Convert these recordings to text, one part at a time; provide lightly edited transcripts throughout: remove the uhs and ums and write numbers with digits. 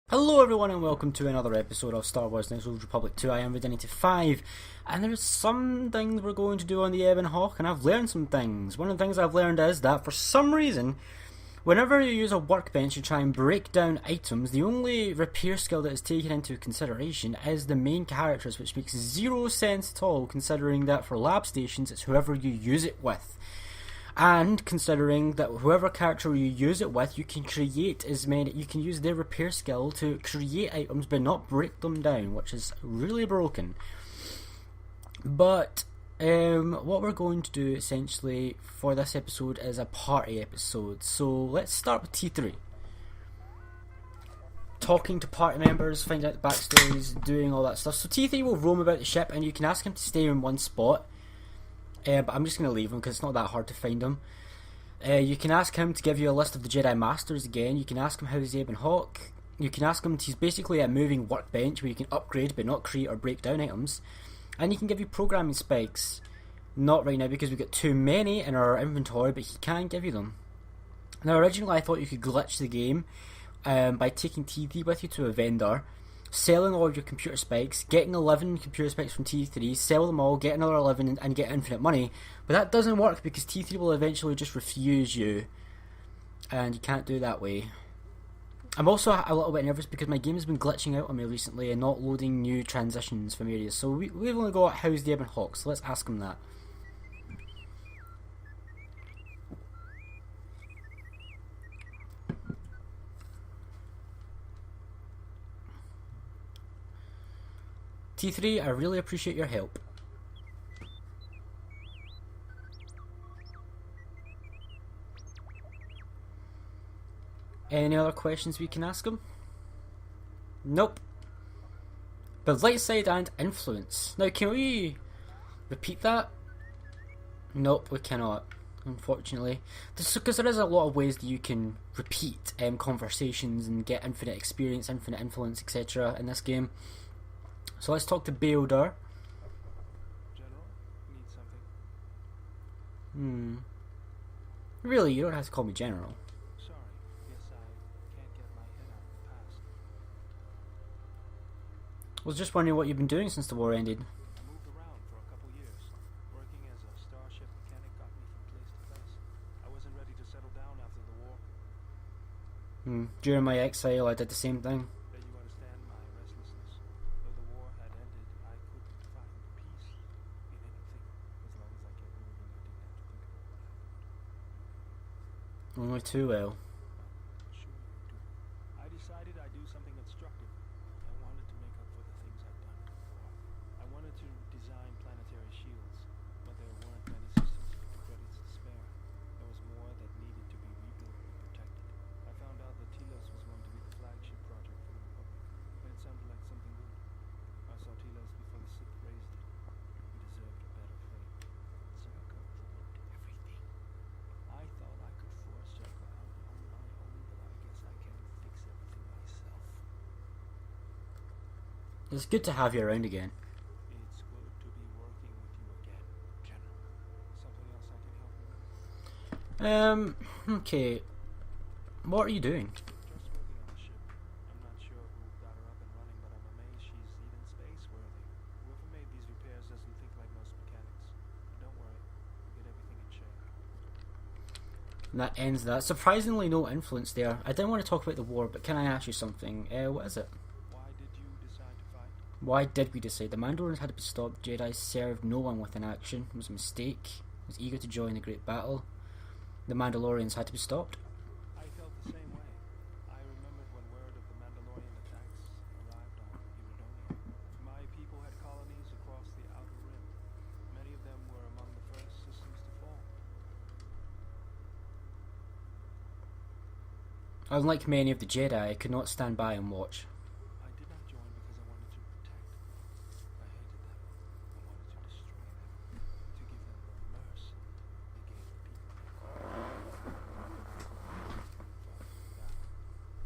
Hello everyone and welcome to another episode of Star Wars Knights of the Old Republic 2. I am Redinity5 and there's some things we're going to do on the Ebon Hawk, and I've learned some things. One of the things I've learned is that for some reason, whenever you use a workbench and try and break down items, the only repair skill that is taken into consideration is the main characters, which makes zero sense at all considering that for lab stations it's whoever you use it with. And considering that whoever character you use it with, you can use their repair skill to create items but not break them down, which is really broken. But what we're going to do essentially for this episode is a party episode. So let's start with T3. Talking to party members, finding out the backstories, doing all that stuff. So T3 will roam about the ship and you can ask him to stay in one spot. But I'm just going to leave him because it's not that hard to find him. You can ask him to give you a list of the Jedi Masters again. You can ask him how's the Ebon Hawk. You can ask him, he's basically a moving workbench where you can upgrade but not create or break down items. And he can give you programming spikes. Not right now because we've got too many in our inventory, but he can give you them. Now originally I thought you could glitch the game by taking T3 with you to a vendor, selling all of your computer spikes, getting 11 computer spikes from T3, sell them all, get another 11 and get infinite money. But that doesn't work because T3 will eventually just refuse you, and you can't do it that way. I'm also a little bit nervous because my game has been glitching out on me recently and not loading new transitions from areas. So we've only got how's the Ebon Hawk, so let's ask him that. T3, I really appreciate your help. Any other questions we can ask him? Nope. But light side and influence. Now can we repeat that? Nope, we cannot, unfortunately. Because there is a lot of ways that you can repeat conversations and get infinite experience, infinite influence, etc. in this game. So let's talk to bao-dur. General, need something? Really, you don't have to call me General. Sorry, guess I can't get my head out of the past. I was just wondering what you've been doing since the war ended. I moved around for a couple years. Working as a starship mechanic got me from place to place. I wasn't ready to settle down after the war. During my exile, I did the same thing. Bet you understand my restlessness. Though the war had ended, I couldn't find peace in anything. As long as I kept moving, I didn't have to think about what happened. Only too well. Sure you do. I decided I'd do something constructive. I wanted to make up for the things I'd done before. I wanted to design planetary shields, but there weren't many systems with the credits to spare. There was more that needed to be rebuilt and protected. I found out that Telos was going to be the flagship project for the Republic, and it sounded like something good. I saw Telos before the Sith raised it. He deserved a better fate. Circa ruined everything. I thought I could force Circa out on my own, but I guess I can't fix everything myself. It's good to have you around again. It's good to be working with you again, General. Something else I can help you with? Okay. What are you doing? Just working on the ship. I'm not sure who got her up and running, but I'm amazed she's even space-worthy. Whoever made these repairs doesn't think like most mechanics. But don't worry, we'll get everything in shape. And that ends that. Surprisingly no influence there. I didn't want to talk about the war, but can I ask you something? What is it? Why did you decide to fight? Why did we decide? The Mandalorians had to be stopped. Jedi served no one with inaction. It was a mistake. Was eager to join the great battle. The Mandalorians had to be stopped. I felt the same way. I remembered when word of the Mandalorian attacks arrived on Iridonia. My people had colonies across the Outer Rim. Many of them were among the first systems to fall. Unlike many of the Jedi, I could not stand by and watch. I did not join because I wanted to protect. I hated them. I wanted to destroy them. To give them the mercy they gave the people.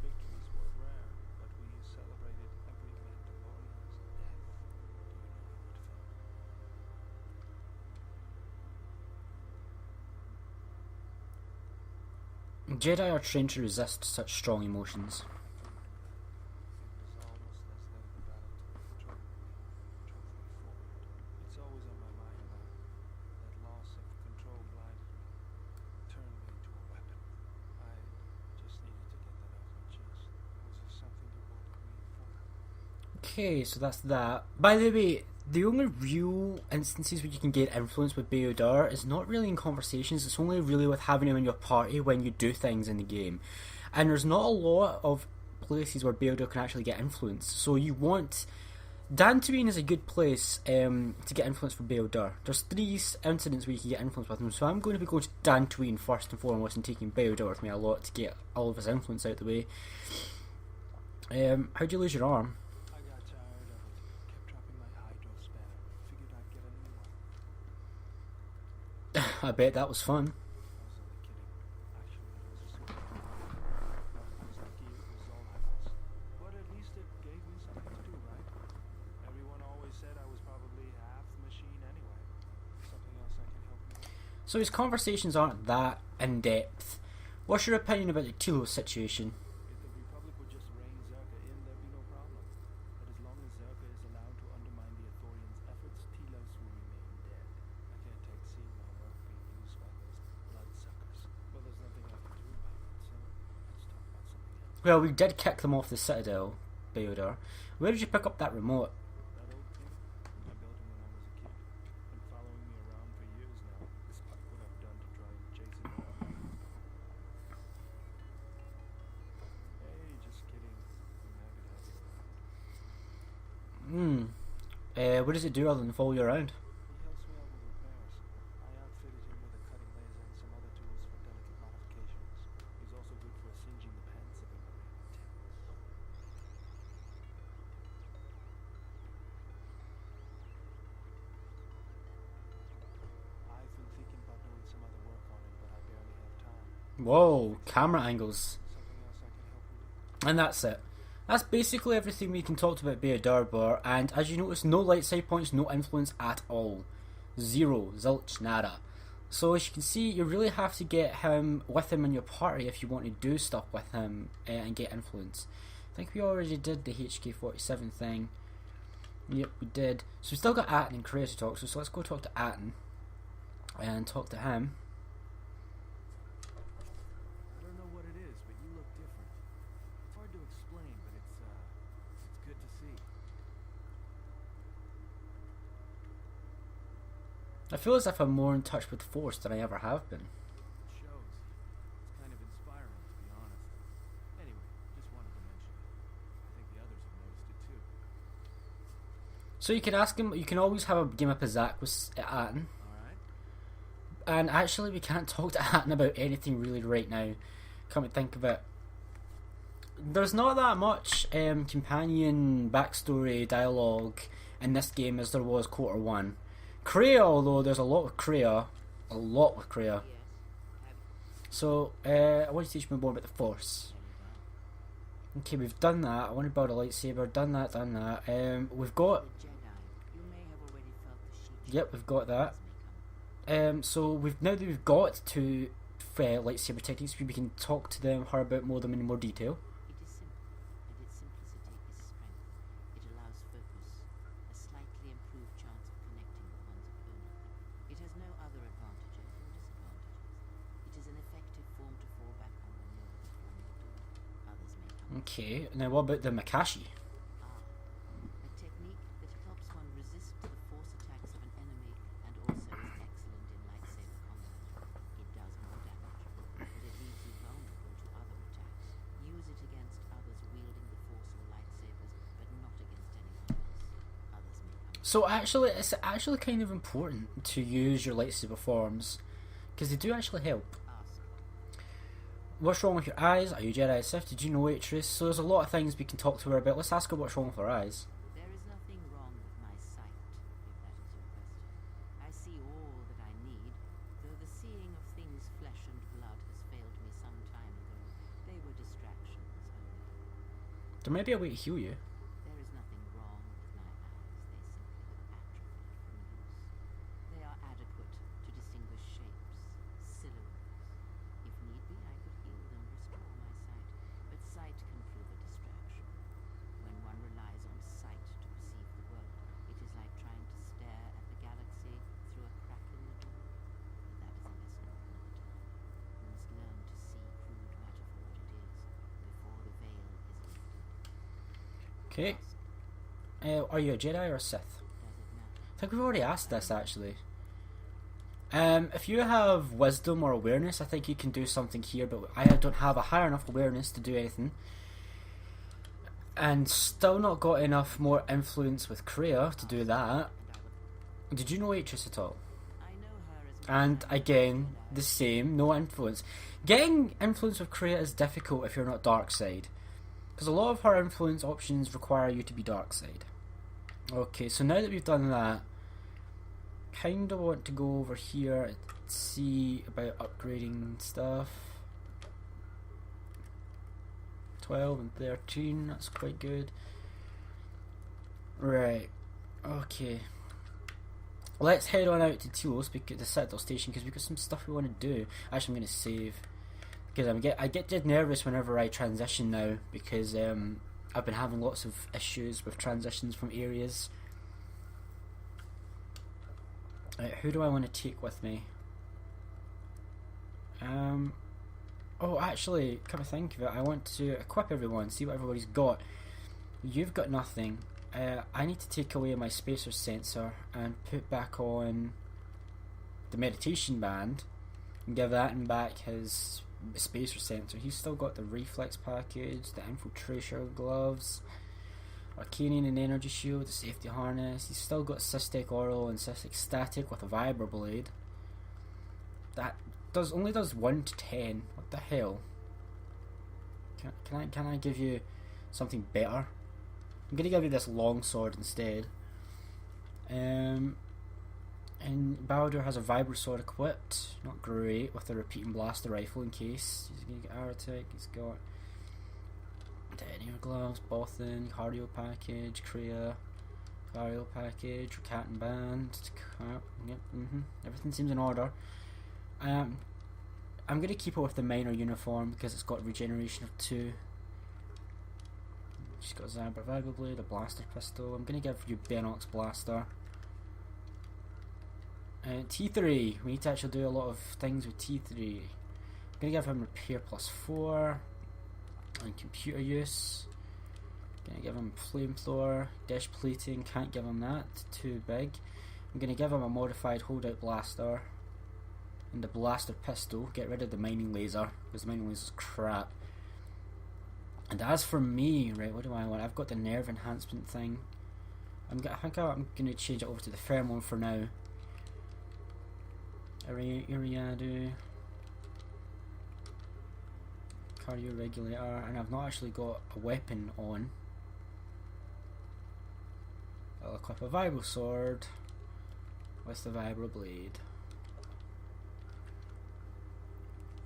Victories were rare, but we celebrated every Mandalorian's death. Do you know how it felt? Jedi are trained to resist such strong emotions. Okay, so that's that. By the way, the only real instances where you can get influence with bao-dur is not really in conversations, it's only really with having him in your party when you do things in the game. And there's not a lot of places where bao-dur can actually get influence, so you want... Dantooine is a good place to get influence for bao-dur. There's 3 incidents where you can get influence with him, so I'm going to be going to Dantooine first and foremost and taking bao-dur with me a lot to get all of his influence out of the way. How'd you lose your arm? I got tired of it. Kept dropping my hydro spanner. Figured I'd get a new one. I bet that was fun. I was only kidding. Actually, it was a smart one. I was lucky it was all I was. But at least it gave me something to do, right? Everyone always said I was probably half machine anyway. Something else I can help you with? So his conversations aren't that in depth. What's your opinion about the Tilo situation? If the Republic would just rein Zerka in, there'd be no problem. But as long as Zerka is allowed to undermine the Ithorians' efforts, Telos will remain dead. I can't take seeing my work being used by those bloodsuckers. Well, there's nothing I can do about it, so let's talk about something else. Well, we did kick them off the Citadel, bao-dur. Where did you pick up that remote? That old thing? I built it when I was a kid. Been following me around for years now, despite what I've done to try and chase it down. Hey, just kidding. I'm happy to have you around. What does it do other than follow you around? He helps me out with repairs. I outfitted him with a cutting laser and some other tools for delicate modifications. He's also good for singeing the pants of a Marine terrorist. I've been thinking about doing some other work on it, but I barely have time. Whoa, camera angles. Something else I can help you with? And that's it. That's basically everything we can talk about bao-dur, and as you notice, no light side points, no influence at all. 0, zilch, nada. So as you can see, you really have to get him with him in your party if you want to do stuff with him and get influence. I think we already did the HK-47 thing. Yep, we did. So we still got Atten and Kreia to talk to, so let's go talk to Atten and talk to him. I don't know what it is, but you look different. It's hard to explain, but it's good to see. I feel as if I'm more in touch with the Force than I ever have been. It shows. It's kind of inspiring, to be honest. Anyway, just wanted to mention it. I think the others have noticed it too. So you can ask him, you can always have a game of Pizak with Atten. Alright? And actually we can't talk to Atten about anything really right now. Come to think of it. There's not that much companion backstory dialogue in this game as there was Quarter 1. Kreia, although there's a lot with Kreia. A lot with Kreia. So, I want to teach me more about the Force. Okay, we've done that. I want to build a lightsaber. Done that, done that. We've got... Yep, we've got that. So now that we've got 2 lightsaber techniques, we can talk to her about them in more detail. It is simple, and its simplicity is strength. It allows focus, a slightly improved chance of connecting with one's opponent. It has no other advantages or disadvantages. It is an effective form to fall back on when you know that one will do. Others may come. Okay, now what about the Makashi? A technique that helps one resist the force attacks of an enemy and also is excellent in lightsaber combat. It does more damage, but it leaves you vulnerable to other attacks. Use it against others wielding the force or lightsabers, but not against anyone else. Others may come. So actually, it's actually kind of important to use your lightsaber forms, because they do actually help. Ask. What's wrong with your eyes? Are you Jedi Sith? Did you know Waitress? So there's a lot of things we can talk to her about. Let's ask her what's wrong with her eyes. There is nothing wrong with my sight, if that is your question. I see all that I need, though the seeing of things flesh and blood has failed me some time ago. They were distractions only. There may be a way to heal you. There is nothing wrong with my eyes. They simply have atrophied from use. They are adequate to distinguish shapes, silhouettes. If need be, I could heal them, restore my sight, but sight can prove a distraction. When one relies on sight to perceive the world, it is like trying to stare at the galaxy through a crack in the door. But that is a lesson for another time. We must learn to see crude matter for what it is, before the veil is lifted. Okay. Ask. Are you a Jedi or a Sith? Does it matter? I think we've already asked this actually. If you have wisdom or awareness, I think you can do something here, but I don't have a high enough awareness to do anything. And still not got enough more influence with Kreia to do that. And I will. Did you know Atris at all? I know her as And again, the same, no influence. Getting influence with Kreia is difficult if you're not dark side, because a lot of her influence options require you to be dark side. Okay, so now that we've done that, kinda want to go over here and see about upgrading stuff. 12 and 13, that's quite good. Right, okay. Let's head on out to Telos, because the Citadel Station, because we've got some stuff we want to do. Actually, I'm going to save, because I get dead nervous whenever I transition now, because I've been having lots of issues with transitions from areas. Right, who do I want to take with me? Oh, actually, come to think of it, I want to equip everyone, see what everybody's got. You've got nothing. I need to take away my spacer sensor and put back on the meditation band and give that and back his spacer sensor. He's still got the reflex package, the infiltration gloves, Arcanian and energy shield, the safety harness. He's still got cystic oral and cystic static with a vibroblade. That only does 1 to 10. What the hell? Can I give you something better? I'm gonna give you this long sword instead. And bao-dur has a vibro sword equipped. Not great, with a repeating blaster rifle in case. He's gonna get Aratic. He's got detonator gloves, Bothan, cardio package, Kreia, cardio package, cat and band. Yep, everything seems in order. I'm gonna keep it with the minor uniform because it's got regeneration of 2. She's got a Zabra Vibroblade, a blaster pistol. I'm gonna give you Benox blaster. T3, we need to actually do a lot of things with T3. I'm gonna give him repair +4 and computer use. Gonna give him flamethrower, dish plating, can't give him that, too big. I'm gonna give him a modified holdout blaster and the blaster pistol. Get rid of the mining laser because the mining laser's crap. And as for me, right, what do I want? I've got the nerve enhancement thing. I think I'm gonna change it over to the pheromone for now. Iriadu, cardio regulator, and I've not actually got a weapon on. I'll equip a vibro sword with the vibro blade.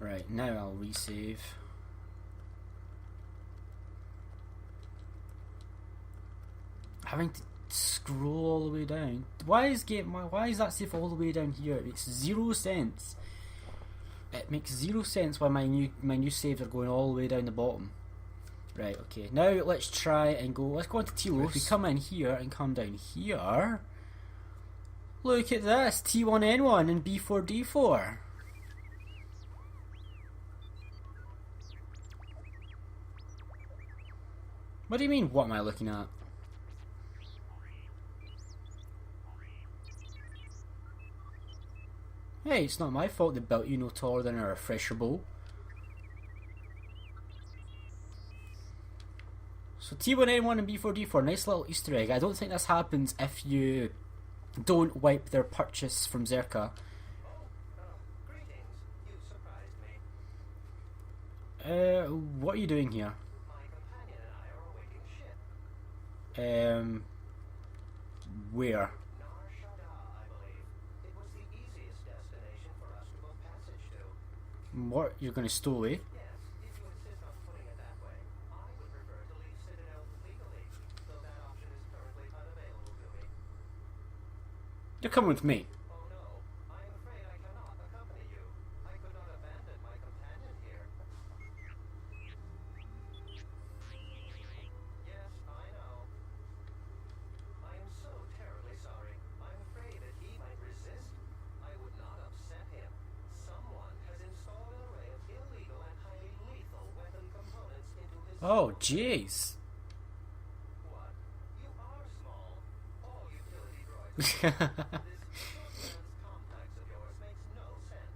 Right, now I'll resave. Having to scroll all the way down. Why is that save all the way down here? It makes 0 sense. It makes 0 sense why my new saves are going all the way down the bottom. Right, okay. Now let's try and go. Let's go into Telos. If we come in here and come down here, look at this, T1N1 and B4D4. What do you mean? What am I looking at? Hey, it's not my fault they built you no taller than a refresher bowl. So T1N1 and B4D4, nice little Easter egg. I don't think this happens if you don't wipe their purchase from Zerka. Greetings. You surprised me. What are you doing here? My companion and I are awaiting ship. Where? Nar Shaddaa, I believe. It was the easiest destination for us to book passage to. What? You're gonna stow away? Yes, if you insist on putting it that way. I would prefer to leave Citadel legally, though that option is currently unavailable to me. You're coming with me. Oh no, I am afraid I cannot accompany you. I could not abandon my companion here. Yes, I know. I am so terribly sorry. I'm afraid that he might resist. I would not upset him. Someone has installed an array of illegal and highly lethal weapon components into his... Oh, jeez. What? You are small This nonsense complex of yours makes no sense.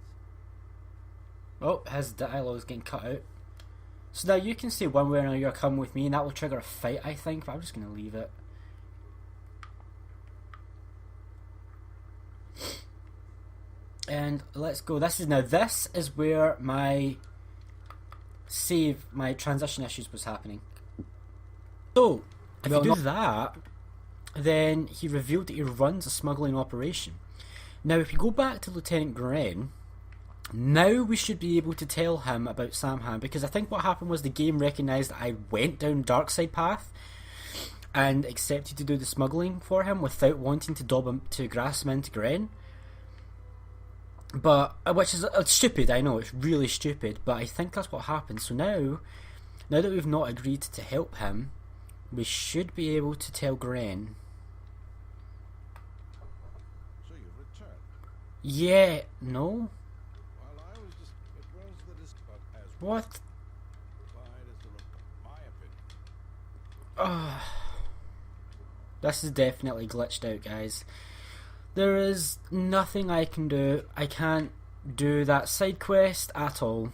Oh, his dialogue's getting cut out. So now you can say one way or another you're coming with me, and that will trigger a fight, I think, but I'm just going to leave it. And let's go. This is where my transition issues was happening. So, if you do that, then he revealed that he runs a smuggling operation. Now, if you go back to Lieutenant Gren, now we should be able to tell him about Samhan, because I think what happened was the game recognised that I went down dark side path and accepted to do the smuggling for him without wanting to grasp him into Gren. But which is stupid, I know, it's really stupid, but I think that's what happened. So now that we've not agreed to help him, we should be able to tell Gren. So you've returned. Yeah, no? Well, I was just... It was the but as What? Clyde is to look, my opinion. This is definitely glitched out, guys. There is nothing I can do. I can't do that side quest at all.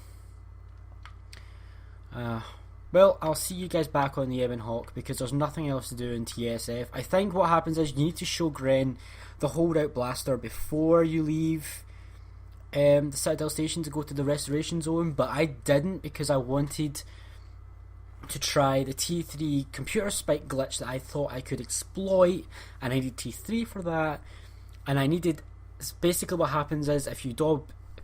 Well, I'll see you guys back on the Ebon Hawk because there's nothing else to do in TSF. I think what happens is you need to show Gren the holdout blaster before you leave the Citadel Station to go to the Restoration Zone, but I didn't because I wanted to try the T3 computer spike glitch that I thought I could exploit, and I needed T3 for that. And I needed, basically what happens is if you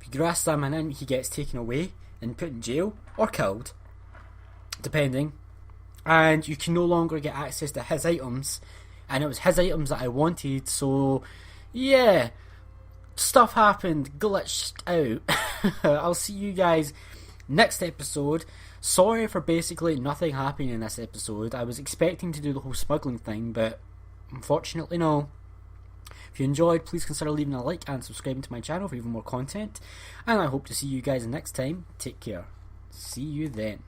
grasp someone in, he gets taken away and put in jail or killed, depending, and you can no longer get access to his items, and it was his items that I wanted. So yeah, stuff happened, glitched out. I'll see you guys next episode. Sorry for basically nothing happening in this episode. I was expecting to do the whole smuggling thing, but unfortunately no. If you enjoyed, please consider leaving a like and subscribing to my channel for even more content, and I hope to see you guys next time. Take care. See you then.